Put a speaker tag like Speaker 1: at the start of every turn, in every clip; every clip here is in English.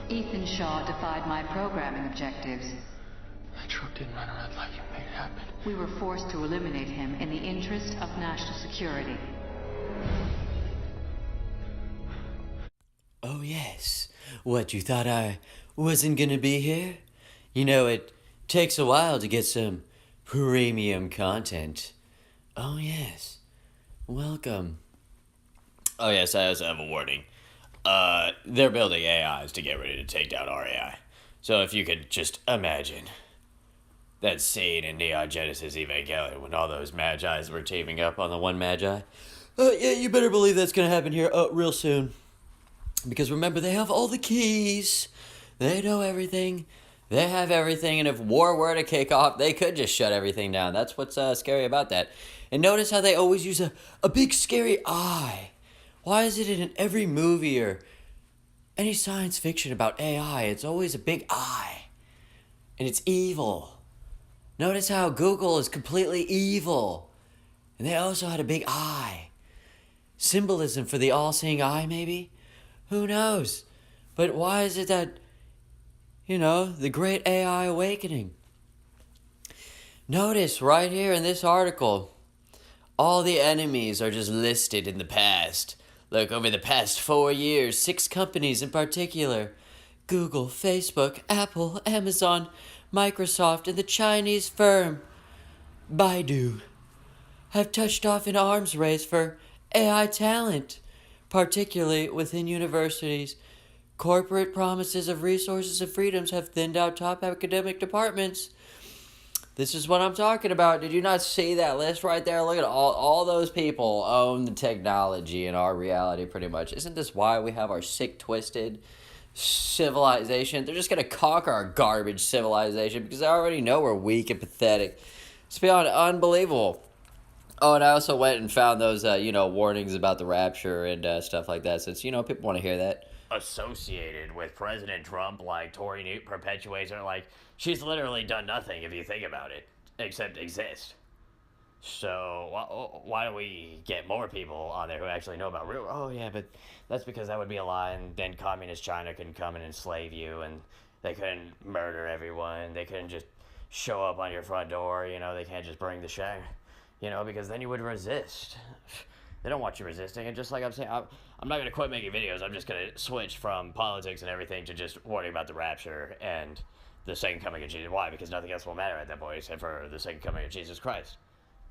Speaker 1: Ethan Shaw defied my programming objectives.
Speaker 2: That truck didn't run a red light. You made it happen.
Speaker 1: We were forced to eliminate him in the interest of national security.
Speaker 3: Oh yes. What, you thought I wasn't gonna be here? You know, it takes a while to get some premium content. Oh yes. Welcome. Oh yes, I also have a warning. They're building AIs to get ready to take down our AI. So if you could just imagine that scene in Neon Genesis Evangelion when all those Magi's were teaming up on the one Magi. Yeah, you better believe that's gonna happen here real soon. Because remember, they have all the keys. They know everything. They have everything. And if war were to kick off, they could just shut everything down. That's what's scary about that. And notice how they always use a big scary eye. Why is it in every movie or any science fiction about AI, it's always a big eye. And it's evil. Notice how Google is completely evil. And they also had a big eye. Symbolism for the all-seeing eye, maybe? Who knows? But why is it that, the great AI awakening? Notice right here in this article, all the enemies are just listed in the past. Look, over the past 4 years, 6 companies in particular, Google, Facebook, Apple, Amazon, Microsoft, and the Chinese firm Baidu have touched off an arms race for AI talent, particularly within universities. Corporate promises of resources and freedoms have thinned out top academic departments. This is what I'm talking about. Did you not see that list right there? Look at all those people own the technology in our reality pretty much. Isn't this why we have our sick, twisted civilization? They're just going to conquer our garbage civilization because they already know we're weak and pathetic. It's beyond unbelievable. Oh, and I also went and found those, warnings about the rapture and stuff like that, since, people want to hear that. Associated with President Trump, like Tory Newt perpetuates her, like, she's literally done nothing if you think about it, except exist. So, why don't we get more people on there who actually know about real? Oh, yeah, but that's because that would be a lie, and then communist China couldn't come and enslave you, and they couldn't murder everyone, they couldn't just show up on your front door, they can't just bring the shang. Because then you would resist. They don't want you resisting. And just like I'm saying, I'm not going to quit making videos. I'm just going to switch from politics and everything to just warning about the rapture and the second coming of Jesus. Why? Because nothing else will matter at that point except for the second coming of Jesus Christ.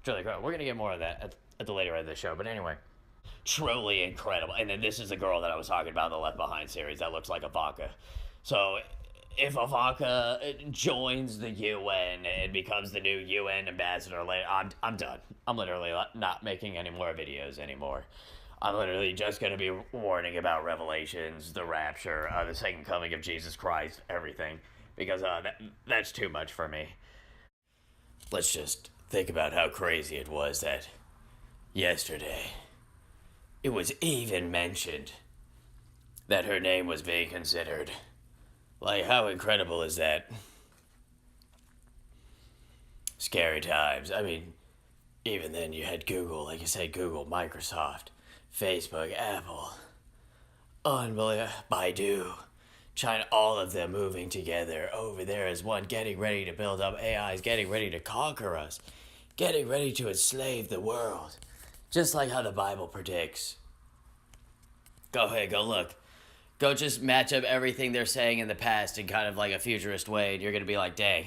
Speaker 3: Truly incredible. We're going to get more of that at the later end of the show. But anyway, truly incredible. And then this is the girl that I was talking about in the Left Behind series that looks like Ivanka. So if Ivanka joins the UN and becomes the new UN ambassador later, I'm done. I'm literally not making any more videos anymore. I'm literally just going to be warning about Revelations, the rapture, the second coming of Jesus Christ, everything. Because that's too much for me. Let's just think about how crazy it was that yesterday it was even mentioned that her name was being considered. Like, how incredible is that? Scary times. I mean, even then you had Google, like you said, Google, Microsoft, Facebook, Apple, unbelievable, Baidu, China, all of them moving together over there as one, getting ready to build up AIs, getting ready to conquer us, getting ready to enslave the world, just like how the Bible predicts. Go ahead, go look. Go just match up everything they're saying in the past in kind of like a futurist way, and you're going to be like, dang,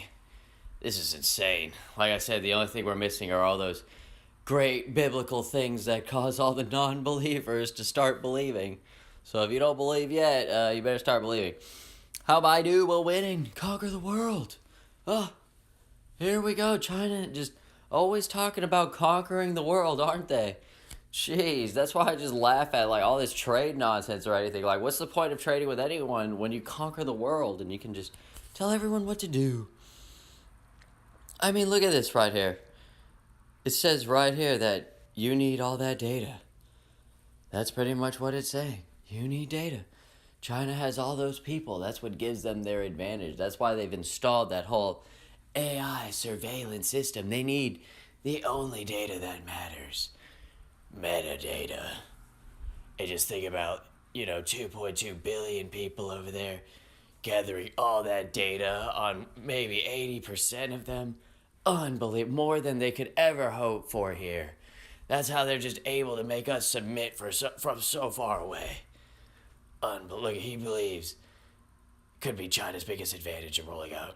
Speaker 3: this is insane. Like I said, the only thing we're missing are all those great biblical things that cause all the non-believers to start believing. So if you don't believe yet, you better start believing. How Baidu will win and conquer the world. Oh, here we go. China just always talking about conquering the world, aren't they? Jeez, that's why I just laugh at like all this trade nonsense or anything. Like, what's the point of trading with anyone when you conquer the world and you can just tell everyone what to do? I mean, look at this right here. It says right here that you need all that data. That's pretty much what it's saying. You need data. China has all those people. That's what gives them their advantage. That's why they've installed that whole AI surveillance system. They need the only data that matters. Metadata. And just think about, 2.2 billion people over there. gathering all that data on maybe 80% of them. Unbelievable. More than they could ever hope for here. That's how they're just able to make us submit from so far away. Look, he believes could be China's biggest advantage in rolling out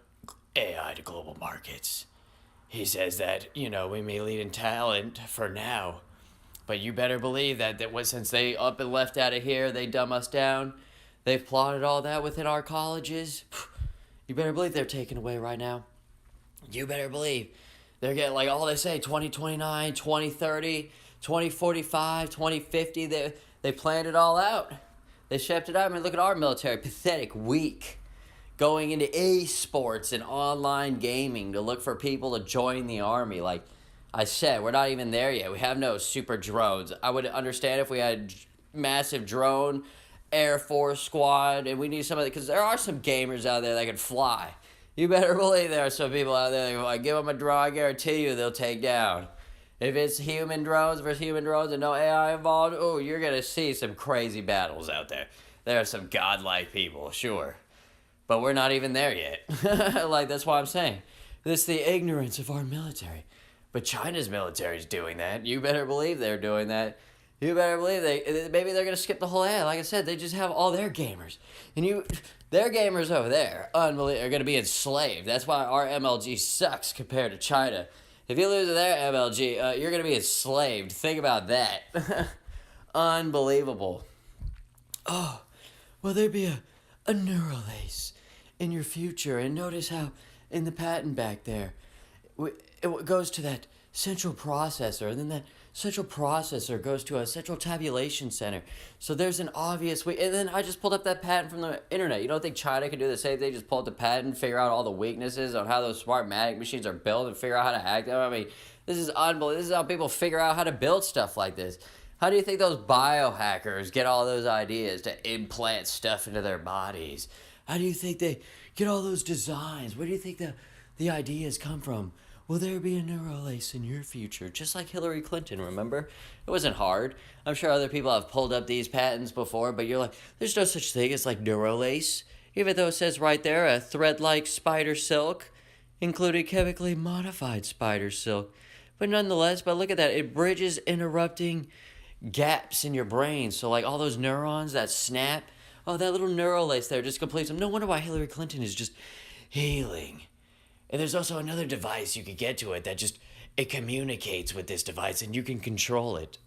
Speaker 3: AI to global markets. He says that, we may lead in talent for now, but you better believe that since they up and left out of here, they dumb us down, they've plotted all that within our colleges. You better believe they're taken away right now. You better believe they're getting, like, all they say, 2029, 2030, 2045, 2050. They planned it all out. They shipped it out. I mean, look at our military. Pathetic, weak. Going into esports and online gaming to look for people to join the army. Like I said, we're not even there yet. We have no super drones. I would understand if we had massive drone Air Force squad, and we need some of it, because there are some gamers out there that can fly. You better believe there are some people out there that, if I give them a drone, I guarantee you they'll take down. If it's human drones versus human drones and no AI involved, oh, you're going to see some crazy battles out there. There are some godlike people, sure. But we're not even there yet. Like, that's why I'm saying. This is the ignorance of our military. But China's military is doing that. You better believe they're doing that. You better believe maybe they're going to skip the whole ad. Like I said, they just have all their gamers. And their gamers over there, are going to be enslaved. That's why our MLG sucks compared to China. If you lose to their MLG, you're going to be enslaved. Think about that. Unbelievable. Oh, will there be a neural lace in your future? And notice how in the patent back there, it goes to that central processor, and then that central processor goes to a central tabulation center. So there's an obvious way. And then I just pulled up that patent from the internet. You don't think China can do the same thing? Just pull up the patent, figure out all the weaknesses on how those Smartmatic machines are built, and figure out how to hack them. I mean, this is unbelievable. This is how people figure out how to build stuff like this. How do you think those biohackers get all those ideas to implant stuff into their bodies? How do you think they get all those designs? Where do you think the ideas come from? Will there be a neural lace in your future? Just like Hillary Clinton, remember? It wasn't hard. I'm sure other people have pulled up these patents before, but you're like, there's no such thing as like neural lace. Even though it says right there, a thread-like spider silk, including chemically modified spider silk. But nonetheless, look at that. It bridges interrupting gaps in your brain. So like all those neurons that snap, oh, that little neural lace there just completes them. No wonder why Hillary Clinton is just healing. And there's also another device you could get to it that it communicates with this device and you can control it.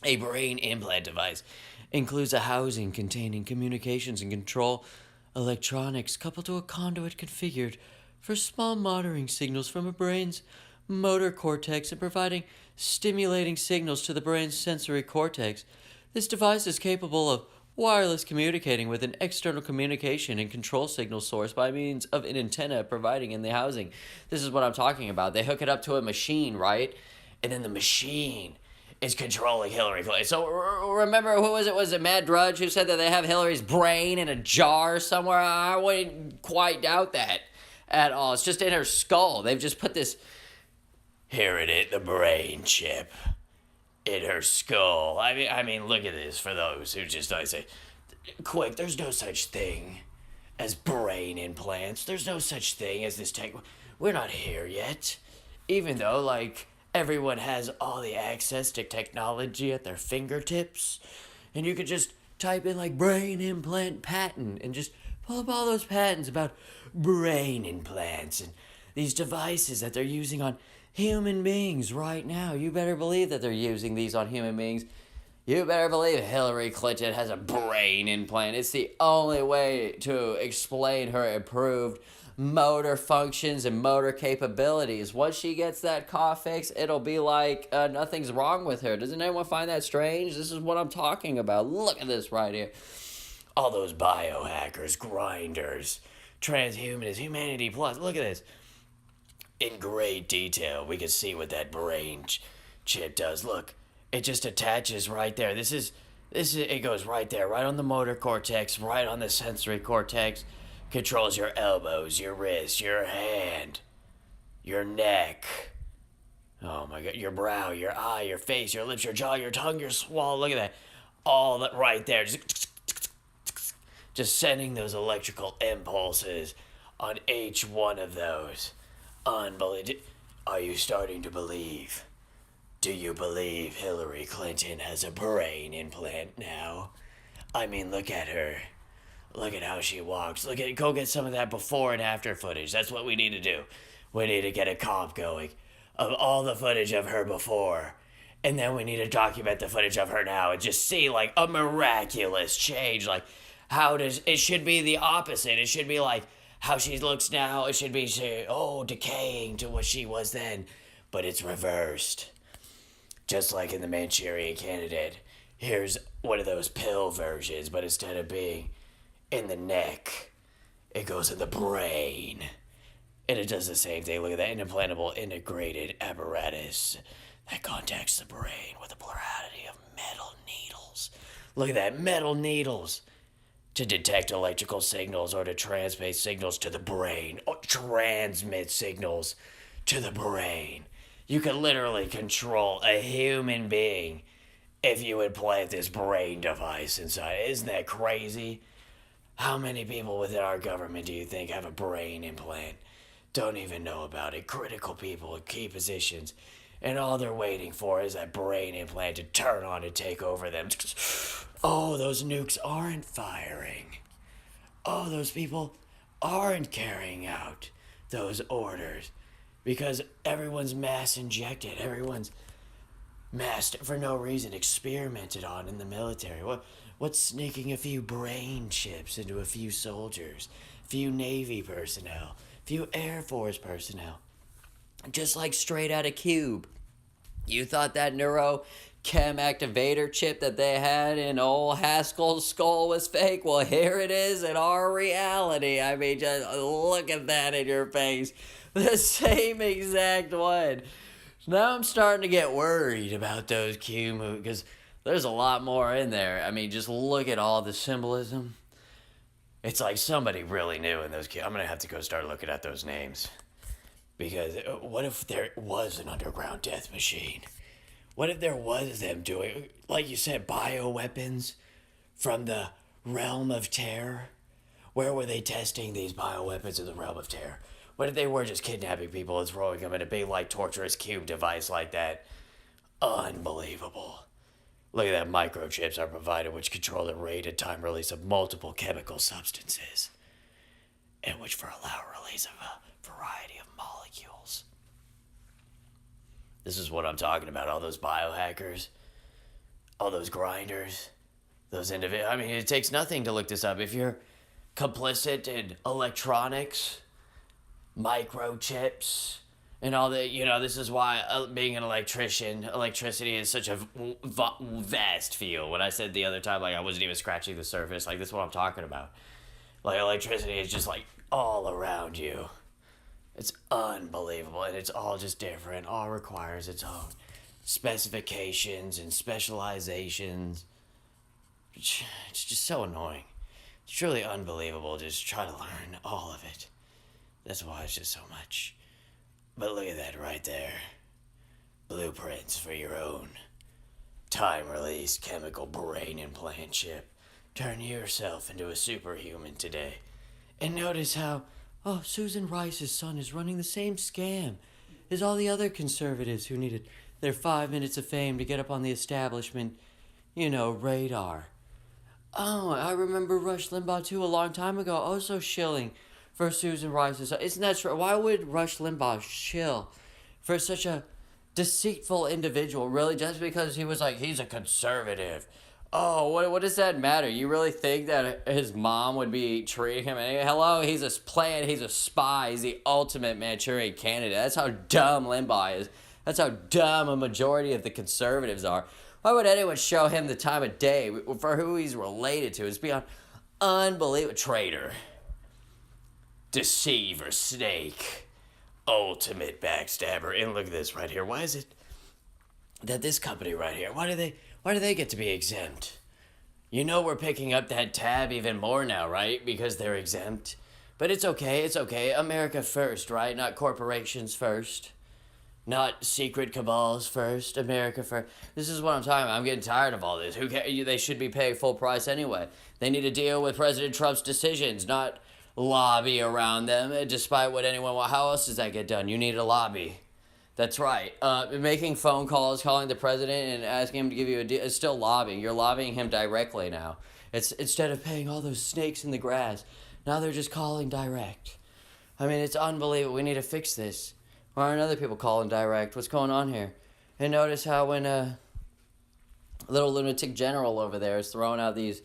Speaker 3: A brain implant device includes a housing containing communications and control electronics coupled to a conduit configured for small monitoring signals from a brain's motor cortex and providing stimulating signals to the brain's sensory cortex. This device is capable of wireless communicating with an external communication and control signal source by means of an antenna providing in the housing. This is what I'm talking about. They hook it up to a machine, right? And then the machine is controlling Hillary Clinton. So remember, who was it? Was it Matt Drudge who said that they have Hillary's brain in a jar somewhere? I wouldn't quite doubt that at all. It's just in her skull. They've just put this, here it is, the brain chip in her skull. I mean, look at this for those who just say, quick, there's no such thing as brain implants. There's no such thing as this tech. We're not here yet. Even though, like, everyone has all the access to technology at their fingertips. And you could just type in, like, brain implant patent and just pull up all those patents about brain implants and these devices that they're using on human beings right now. You better believe that they're using these on human beings. You better believe Hillary Clinton has a brain implant. It's the only way to explain her improved motor functions and motor capabilities. Once she gets that cough fix, it'll be like nothing's wrong with her. Doesn't anyone find that strange? This is what I'm talking about. Look at this right here. All those biohackers, grinders, transhumanists, humanity plus. Look at this. In great detail, we can see what that brain chip does. Look, it just attaches right there. This is it goes right there, right on the motor cortex, right on the sensory cortex. Controls your elbows, your wrists, your hand, your neck. Oh my God, your brow, your eye, your face, your lips, your jaw, your tongue, your swallow. Look at that. All that right there. Just sending those electrical impulses on each one of those. Unbelievable. Are you starting to believe? Do you believe Hillary Clinton has a brain implant now? I mean, look at her. Look at how she walks. Go get some of that before and after footage. That's what we need to do. We need to get a comp going of all the footage of her before. And then we need to document the footage of her now and just see like a miraculous change. Like, it should be the opposite. It should be like how she looks now. It should be, decaying to what she was then. But it's reversed. Just like in the Manchurian Candidate. Here's one of those pill versions, but instead of being in the neck, it goes in the brain. And it does the same thing. Look at that implantable integrated apparatus that contacts the brain with a plurality of metal needles. Look at that, metal needles. To detect electrical signals or to transmit signals to the brain. Or transmit signals to the brain. You can literally control a human being if you implant this brain device inside. Isn't that crazy? How many people within our government do you think have a brain implant? Don't even know about it. Critical people in key positions. And all they're waiting for is that brain implant to turn on and take over them. Oh, those nukes aren't firing. Oh, those people aren't carrying out those orders. Because everyone's mass injected. Everyone's mass, for no reason, experimented on in the military. What's sneaking a few brain chips into a few soldiers? A few Navy personnel? A few Air Force personnel? Just like straight out of Cube. You thought that neurochem activator chip that they had in old Haskell's skull was fake? Well, here it is in our reality. I mean, just look at that in your face. The same exact one. Now I'm starting to get worried about those Q movies because there's a lot more in there. I mean, just look at all the symbolism. It's like somebody really knew in those Q. I'm going to have to go start looking at those names. Because what if there was an underground death machine? What if there was them doing, like you said, bioweapons from the realm of terror? Where were they testing these bioweapons in the realm of terror? What if they were just kidnapping people and throwing them in a big, like, torturous cube device like that? Unbelievable. Look at that, microchips are provided which control the rate and time release of multiple chemical substances, and which for allow release of a variety of molecules. This is what I'm talking about, all those biohackers, all those grinders, those individuals. I mean, it takes nothing to look this up. If you're complicit in electronics, microchips, and all that, this is why being an electricity is such a vast field. When I said the other time, like, I wasn't even scratching the surface, like, this is what I'm talking about. Like, electricity is just, like, all around you. It's unbelievable, and it's all just different. All requires its own specifications and specializations. It's just so annoying. It's truly unbelievable to just try to learn all of it. That's why it's just so much. But look at that right there. Blueprints for your own time-release chemical brain implant chip. Turn yourself into a superhuman today. And notice how, Susan Rice's son is running the same scam as all the other conservatives who needed their 5 minutes of fame to get up on the establishment, radar. Oh, I remember Rush Limbaugh too a long time ago, also shilling for Susan Rice's son. Isn't that true? Why would Rush Limbaugh shill for such a deceitful individual? Really? Just because he was like, he's a conservative. Oh, what does that matter? You really think that his mom would be treating him? Hello, he's a plant, he's a spy, he's the ultimate Manchurian candidate. That's how dumb Limbaugh is. That's how dumb a majority of the conservatives are. Why would anyone show him the time of day for who he's related to? It's beyond unbelievable. Traitor. Deceiver, snake. Ultimate backstabber. And look at this right here. Why is it that this company right here, why do they get to be exempt? We're picking up that tab even more now, right? Because they're exempt. But it's okay. America first, right? Not corporations first. Not secret cabals first, America first. This is what I'm talking about. I'm getting tired of all this. Who cares? They should be paying full price anyway. They need to deal with President Trump's decisions, not lobby around them, despite what anyone wants. How else does that get done? You need a lobby. That's right. Making phone calls, calling the president and asking him to give you a deal is still lobbying. You're lobbying him directly now. It's instead of paying all those snakes in the grass, now they're just calling direct. I mean, it's unbelievable. We need to fix this. Why aren't other people calling direct? What's going on here? And notice how when a little lunatic general over there is throwing out these,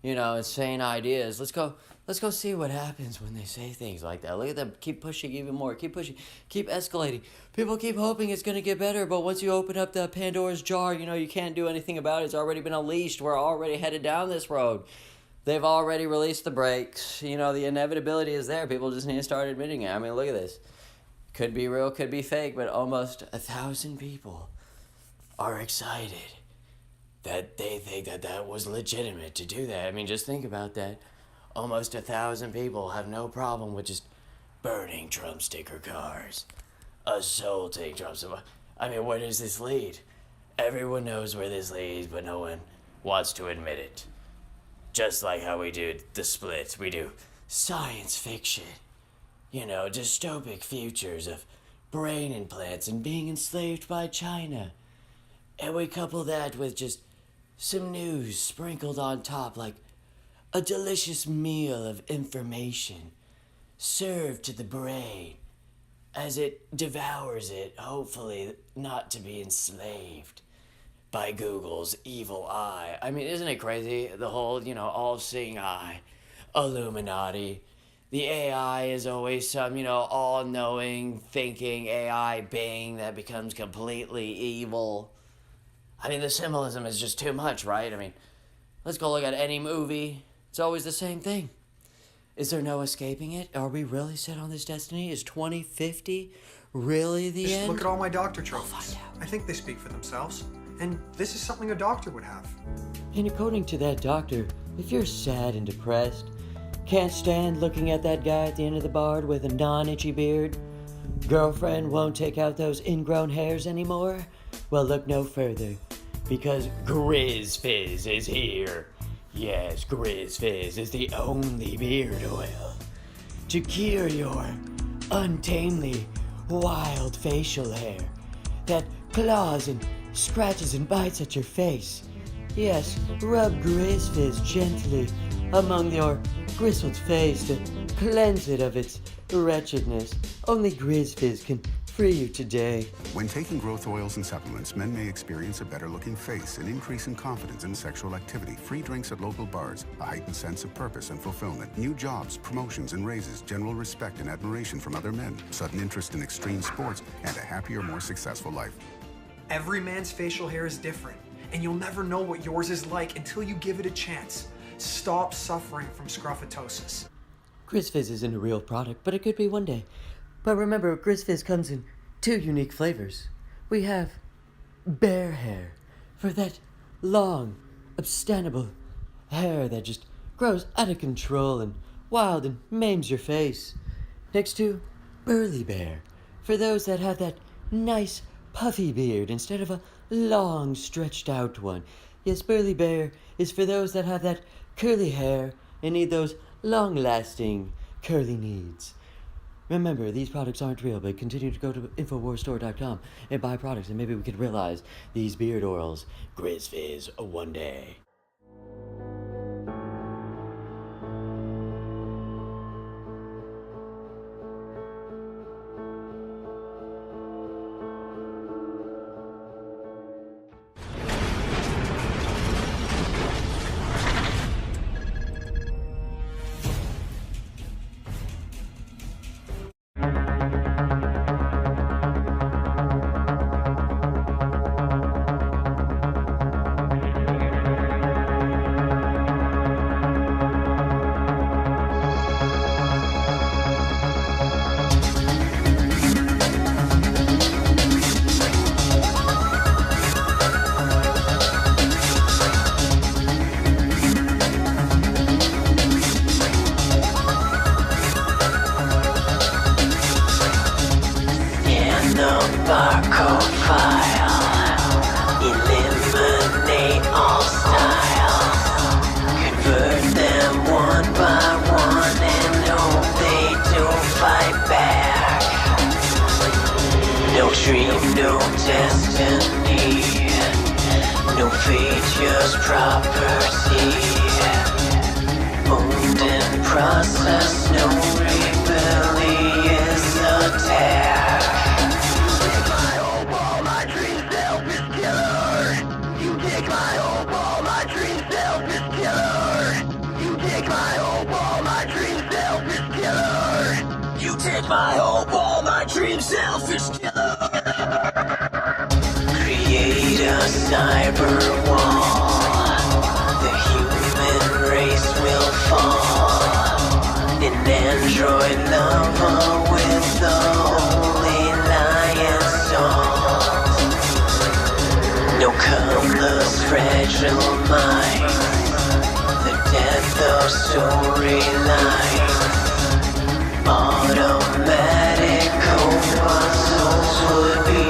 Speaker 3: insane ideas. Let's go see what happens when they say things like that. Look at them. Keep pushing even more. Keep pushing. Keep escalating. People keep hoping it's going to get better, but once you open up the Pandora's jar, you can't do anything about it. It's already been unleashed. We're already headed down this road. They've already released the brakes. The inevitability is there. People just need to start admitting it. I mean, look at this. Could be real, could be fake, but almost 1,000 people are excited that they think that was legitimate to do that. I mean, just think about that. Almost 1,000 people have no problem with just burning Trump sticker cars, assaulting Trump. I mean, where does this lead? Everyone knows where this leads, but no one wants to admit it. Just like how we do The Split, we do science fiction. Dystopic futures of brain implants and being enslaved by China. And we couple that with just some news sprinkled on top like a delicious meal of information served to the brain as it devours it, hopefully not to be enslaved by Google's evil eye. I mean, isn't it crazy? The whole, all-seeing eye, Illuminati. The AI is always some, all-knowing, thinking AI being that becomes completely evil. I mean, the symbolism is just too much, right? I mean, let's go look at any movie. It's always the same thing. Is there no escaping it? Are we really set on this destiny? Is 2050 really the end?
Speaker 4: Look at all my doctor trophies.
Speaker 3: We'll find out.
Speaker 4: I think they speak for themselves. And this is something a doctor would have.
Speaker 5: And according to that doctor, if you're sad and depressed, can't stand looking at that guy at the end of the bar with a non-itchy beard, girlfriend won't take out those ingrown hairs anymore, well, look no further, because Grizz Fizz is here. Yes, Grizz Fizz is the only beard oil to cure your untamely wild facial hair that claws and scratches and bites at your face. Yes, rub Grizz Fizz gently among your grizzled face to cleanse it of its wretchedness. Only Grizz Fizz can free you today.
Speaker 6: When taking growth oils and supplements, men may experience a better-looking face, an increase in confidence in sexual activity, free drinks at local bars, a heightened sense of purpose and fulfillment, new jobs, promotions and raises, general respect and admiration from other men, sudden interest in extreme sports, and a happier, more successful life.
Speaker 4: Every man's facial hair is different, and you'll never know what yours is like until you give it a chance. Stop suffering from scrofitosis.
Speaker 5: Grizz Fizz isn't a real product, but it could be one day. But remember, Grizz Fizz comes in 2 unique flavors. We have bear hair, for that long, obstinable hair that just grows out of control and wild and maims your face. Next to burly bear, for those that have that nice, puffy beard instead of a long, stretched out one. Yes, burly bear is for those that have that curly hair and need those long-lasting curly needs. Remember, these products aren't real, but continue to go to InfoWarsStore.com and buy products, and maybe we could realize these beard oils, Grizz Fizz, one day.
Speaker 3: dream, no destiny, no fate, just property. Owned in process, no rebellious attack. You take my hope, all my dreams, selfish killer. You take my hope, all my dreams, selfish killer. You take my hope, all my dreams, selfish killer. You take my hope, all my dreams, selfish killer. Create a cyber wall. The human race will fall. An android lover with the holy lion song. No colors, fragile mind. The death of storyline. Automatic combustions would be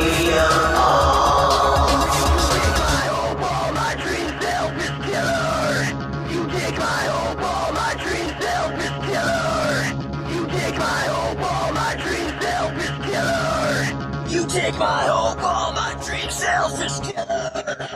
Speaker 3: all. You take my hope, all my dreams, selfish killer. You take my hope, all my dreams, selfish killer. You take my hope, all my dreams, selfish killer. You take my hope, all my dreams, selfish killer.